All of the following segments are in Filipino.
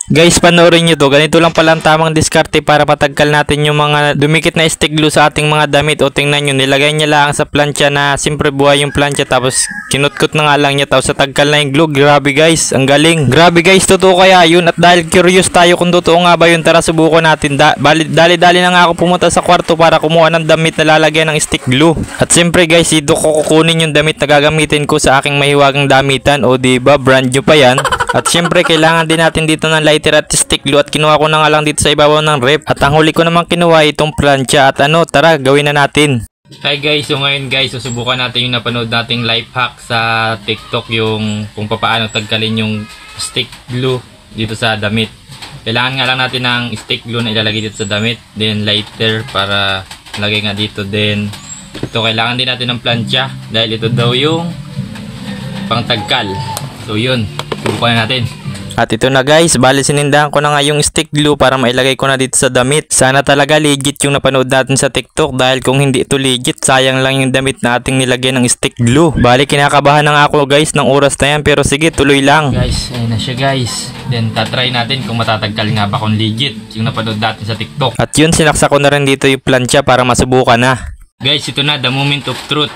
Guys, panoorin nyo to. Ganito lang pala ang tamang diskarte para patagkal natin yung mga dumikit na stick glue sa ating mga damit. O tingnan nyo, nilagay niya lang sa plancha na simpre buhay yung plancha. Tapos kinutkot na nga lang niya. Tapos tagkal na yung glue. Grabe guys, ang galing. Grabe guys, totoo kaya yun. At dahil curious tayo kung totoo nga ba yun, tara subukan natin. Dali-dali na nga ako pumunta sa kwarto para kumuha ng damit na lalagyan ng stick glue. At simpre guys, dito ko kukunin yung damit na gagamitin ko sa aking mahiwagang damitan. O diba, brand new pa yan. At syempre kailangan din natin dito ng lighter at stick glue at kinuha ko na nga lang dito sa ibabaw ng rep. At ang huli ko naman kinuha itong plancha at tara gawin na natin. Hi guys, so ngayon guys susubukan natin yung napanood nating life hack sa TikTok, yung kung paano tagkalin yung stick glue dito sa damit. Kailangan nga lang natin ng stick glue na ilalagay dito sa damit, then lighter para lagay nga dito, then ito kailangan din natin ng plancha dahil ito daw yung pangtagkal. So yun, subukan na natin. At ito na guys, bali sinindahan ko na nga yung stick glue para mailagay ko na dito sa damit. Sana talaga legit yung napanood natin sa TikTok dahil kung hindi ito legit, sayang lang yung damit na ating nilagyan ng stick glue. Bali kinakabahan na nga ako guys ng oras na yan, pero sige tuloy lang. Guys, ayun na siya guys. Then tatry natin kung matatagkal nga ba kung legit yung napanood natin sa TikTok. At yun, sinaksa ko na rin dito yung plancha para masubukan na. Guys, ito na, the moment of truth.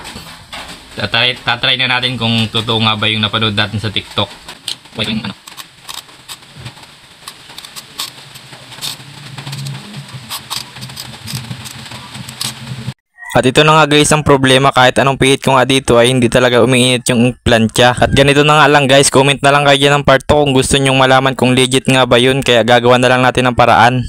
Tatry na natin kung totoo nga ba yung napanood natin sa TikTok. Wait, ano? At ito na nga guys ang problema, kahit anong pihit ko nga dito ay hindi talaga umiinit yung plancha. At ganito na nga lang guys, comment na lang kayo ng part 2 kung gusto nyong malaman kung legit nga ba yun, kaya gagawa na lang natin ng paraan.